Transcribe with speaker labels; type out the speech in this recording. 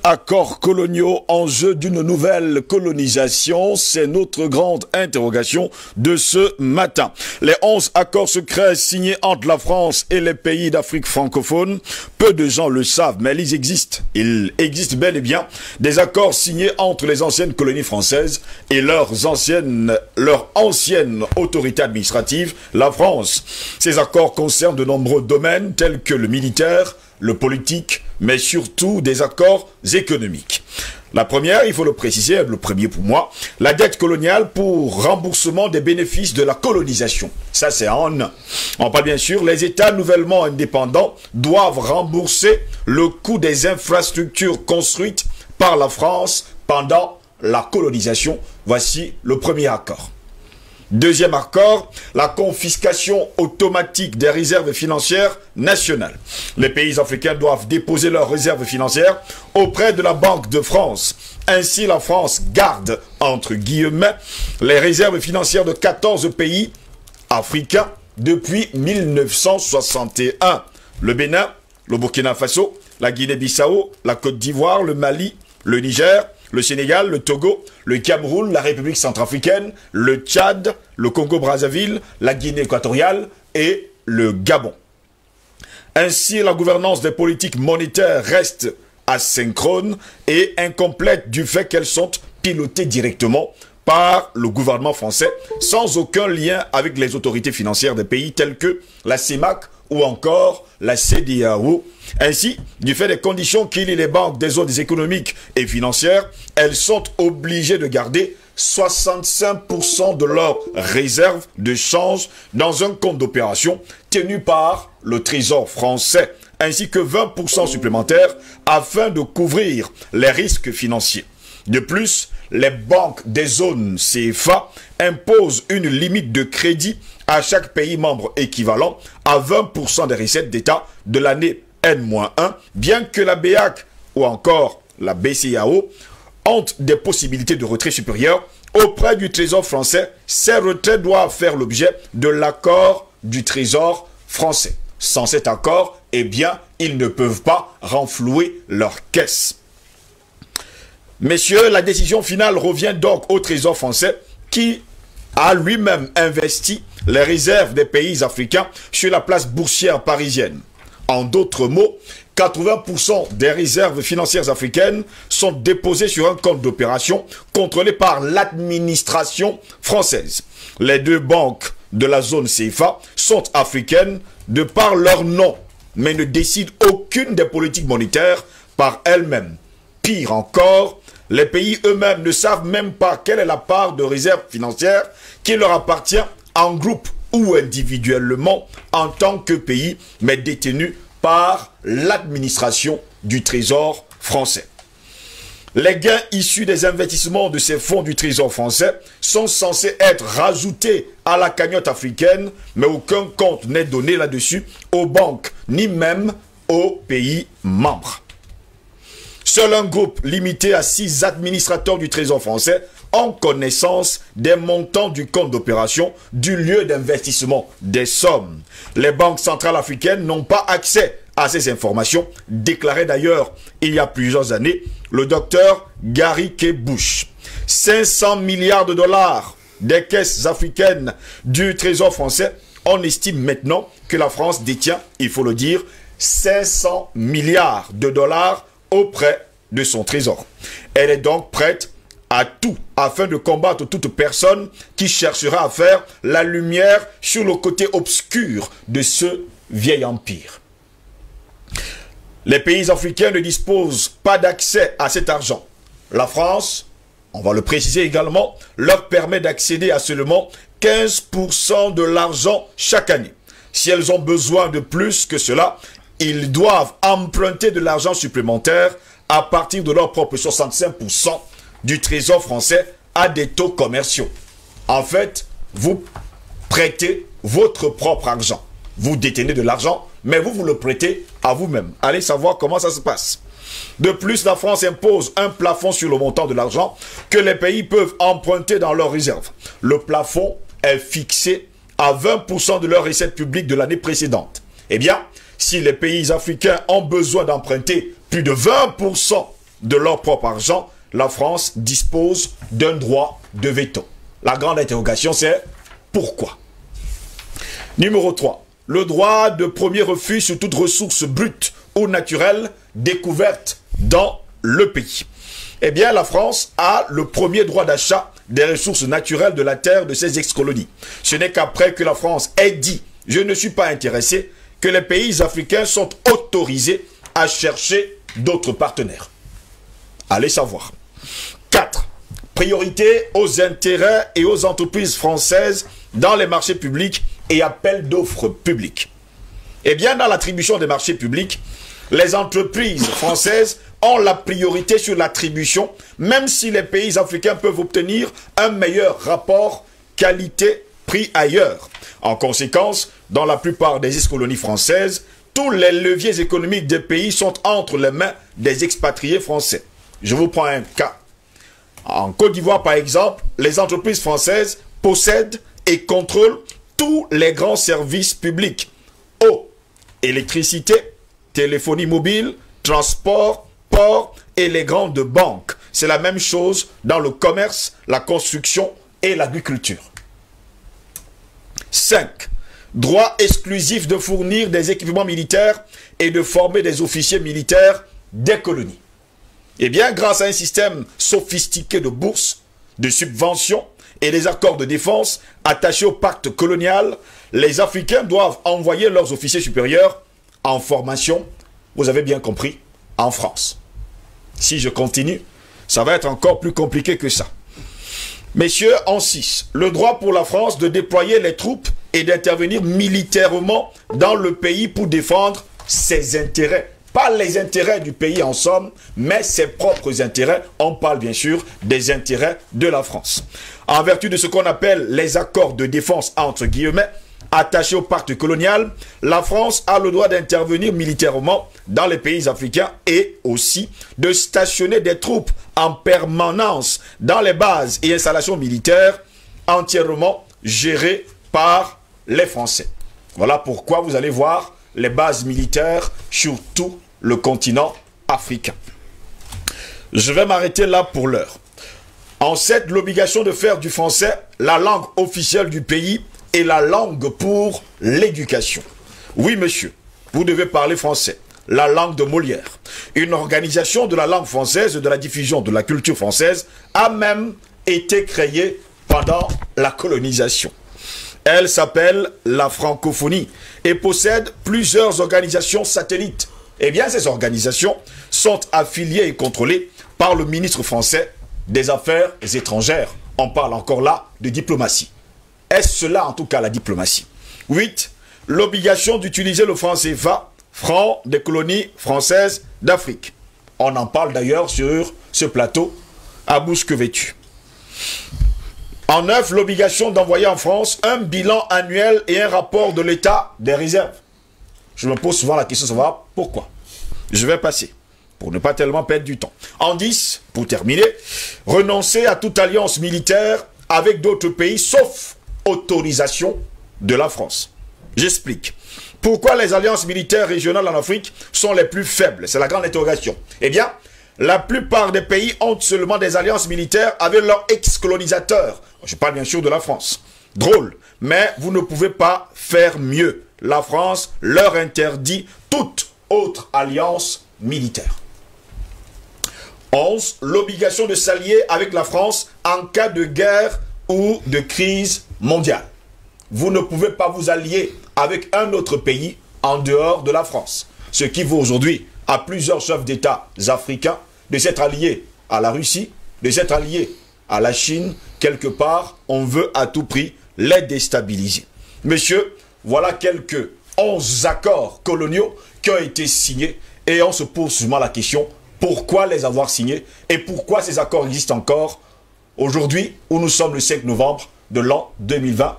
Speaker 1: Accords coloniaux, enjeu d'une nouvelle colonisation, c'est notre grande interrogation de ce matin. Les 11 accords secrets signés entre la France et les pays d'Afrique francophone, peu de gens le savent, mais ils existent. Il existe bel et bien des accords signés entre les anciennes colonies françaises et leur ancienne autorité administrative, la France. Ces accords concernent de nombreux domaines tels que le militaire, le politique, mais surtout des accords économiques. La première, il faut le préciser, le premier pour moi, la dette coloniale pour remboursement des bénéfices de la colonisation. Ça, c'est en un. On parle bien sûr, les États nouvellement indépendants doivent rembourser le coût des infrastructures construites par la France pendant la colonisation. Voici le premier accord. Deuxième accord, la confiscation automatique des réserves financières nationales. Les pays africains doivent déposer leurs réserves financières auprès de la Banque de France. Ainsi, la France garde, entre guillemets, les réserves financières de 14 pays africains depuis 1961. Le Bénin, le Burkina Faso, la Guinée-Bissau, la Côte d'Ivoire, le Mali, le Niger, le Sénégal, le Togo, le Cameroun, la République centrafricaine, le Tchad, le Congo-Brazzaville, la Guinée équatoriale et le Gabon. Ainsi, la gouvernance des politiques monétaires reste asynchrone et incomplète du fait qu'elles sont pilotées directement par le gouvernement français sans aucun lien avec les autorités financières des pays tels que la CEMAC ou encore la CEDEAO. Ainsi, du fait des conditions qui lient les banques des zones économiques et financières, elles sont obligées de garder 65% de leurs réserves de change dans un compte d'opération tenu par le Trésor français, ainsi que 20% supplémentaires afin de couvrir les risques financiers. De plus, les banques des zones CFA imposent une limite de crédit à chaque pays membre équivalent à 20% des recettes d'État de l'année N-1, bien que la BEAC ou encore la BCEAO ont des possibilités de retrait supérieures auprès du Trésor français. Ces retraits doivent faire l'objet de l'accord du Trésor français. Sans cet accord, eh bien, ils ne peuvent pas renflouer leur caisse. Messieurs, la décision finale revient donc au Trésor français qui a lui-même investi les réserves des pays africains sur la place boursière parisienne. En d'autres mots, 80% des réserves financières africaines sont déposées sur un compte d'opération contrôlé par l'administration française. Les deux banques de la zone CFA sont africaines de par leur nom, mais ne décident aucune des politiques monétaires par elles-mêmes. Pire encore, les pays eux-mêmes ne savent même pas quelle est la part de réserve financière qui leur appartient en groupe ou individuellement en tant que pays, mais détenus par l'administration du Trésor français. Les gains issus des investissements de ces fonds du Trésor français sont censés être rajoutés à la cagnotte africaine, mais aucun compte n'est donné là-dessus aux banques, ni même aux pays membres. Seul un groupe limité à 6 administrateurs du Trésor français ont connaissance des montants du compte d'opération, du lieu d'investissement, des sommes. Les banques centrales africaines n'ont pas accès à ces informations, déclarait d'ailleurs il y a plusieurs années le docteur Gary K. Bush. 500 milliards de dollars des caisses africaines du Trésor français, on estime maintenant que la France détient, il faut le dire, 500 milliards de dollars auprès de son trésor. Elle est donc prête à tout afin de combattre toute personne qui cherchera à faire la lumière sur le côté obscur de ce vieil empire. Les pays africains ne disposent pas d'accès à cet argent. La France, on va le préciser également, leur permet d'accéder à seulement 15% de l'argent chaque année. Si elles ont besoin de plus que cela, ils doivent emprunter de l'argent supplémentaire à partir de leur propre 65% du Trésor français à des taux commerciaux. En fait, vous prêtez votre propre argent. Vous détenez de l'argent, mais vous le prêtez à vous-même. Allez savoir comment ça se passe. De plus, la France impose un plafond sur le montant de l'argent que les pays peuvent emprunter dans leurs réserves. Le plafond est fixé à 20% de leurs recettes publiques de l'année précédente. Eh bien, si les pays africains ont besoin d'emprunter plus de 20% de leur propre argent, la France dispose d'un droit de veto. La grande interrogation, c'est pourquoi? Numéro 3. Le droit de premier refus sur toute ressource brute ou naturelle découverte dans le pays. Eh bien, la France a le premier droit d'achat des ressources naturelles de la terre de ses ex-colonies. Ce n'est qu'après que la France ait dit « je ne suis pas intéressé » que les pays africains sont autorisés à chercher d'autres partenaires. Allez savoir. 4. Priorité aux intérêts et aux entreprises françaises dans les marchés publics et appels d'offres publics. Eh bien, dans l'attribution des marchés publics, les entreprises françaises ont la priorité sur l'attribution, même si les pays africains peuvent obtenir un meilleur rapport qualité-prix ailleurs. En conséquence, dans la plupart des ex-colonies françaises, tous les leviers économiques des pays sont entre les mains des expatriés français. Je vous prends un cas. En Côte d'Ivoire, par exemple, les entreprises françaises possèdent et contrôlent tous les grands services publics. Eau, électricité, téléphonie mobile, transport, port et les grandes banques. C'est la même chose dans le commerce, la construction et l'agriculture. 5. Droit exclusif de fournir des équipements militaires et de former des officiers militaires des colonies. Eh bien, grâce à un système sophistiqué de bourses, de subventions et des accords de défense attachés au pacte colonial, les Africains doivent envoyer leurs officiers supérieurs en formation, vous avez bien compris, en France. Si je continue, ça va être encore plus compliqué que ça. Messieurs, en 6, le droit pour la France de déployer les troupes et d'intervenir militairement dans le pays pour défendre ses intérêts. Pas les intérêts du pays en somme, mais ses propres intérêts. On parle bien sûr des intérêts de la France. En vertu de ce qu'on appelle les accords de défense entre guillemets, attachés au pacte colonial, la France a le droit d'intervenir militairement dans les pays africains et aussi de stationner des troupes en permanence dans les bases et installations militaires entièrement gérées par les Français. Voilà pourquoi vous allez voir les bases militaires sur tout le continent africain. Je vais m'arrêter là pour l'heure. En 7, l'obligation de faire du français la langue officielle du pays et la langue pour l'éducation. Oui, monsieur, vous devez parler français, la langue de Molière. Une organisation de la langue française et de la diffusion de la culture française a même été créée pendant la colonisation. Elle s'appelle la francophonie et possède plusieurs organisations satellites. Eh bien, ces organisations sont affiliées et contrôlées par le ministre français des Affaires étrangères. On parle encore là de diplomatie. Est-ce cela en tout cas la diplomatie? 8. L'obligation d'utiliser le franc CFA, franc des colonies françaises d'Afrique. On en parle d'ailleurs sur ce plateau à bouche que vêtue. En 9, l'obligation d'envoyer en France un bilan annuel et un rapport de l'état des réserves. Je me pose souvent la question de savoir pourquoi. Je vais passer, pour ne pas tellement perdre du temps. En 10, pour terminer, renoncer à toute alliance militaire avec d'autres pays, sauf autorisation de la France. J'explique. Pourquoi les alliances militaires régionales en Afrique sont les plus faibles? C'est la grande interrogation. Eh bien, la plupart des pays ont seulement des alliances militaires avec leurs ex-colonisateurs. Je parle bien sûr de la France. Drôle, mais vous ne pouvez pas faire mieux. La France leur interdit toute autre alliance militaire. 11. L'obligation de s'allier avec la France en cas de guerre ou de crise mondiale. Vous ne pouvez pas vous allier avec un autre pays en dehors de la France. Ce qui vaut aujourd'hui à plusieurs chefs d'État africains de s'être alliés à la Russie, de s'être alliés à la Chine. Quelque part, on veut à tout prix les déstabiliser. Messieurs, voilà quelques 11 accords coloniaux qui ont été signés et on se pose souvent la question, pourquoi les avoir signés et pourquoi ces accords existent encore aujourd'hui où nous sommes le 5 novembre de l'an 2020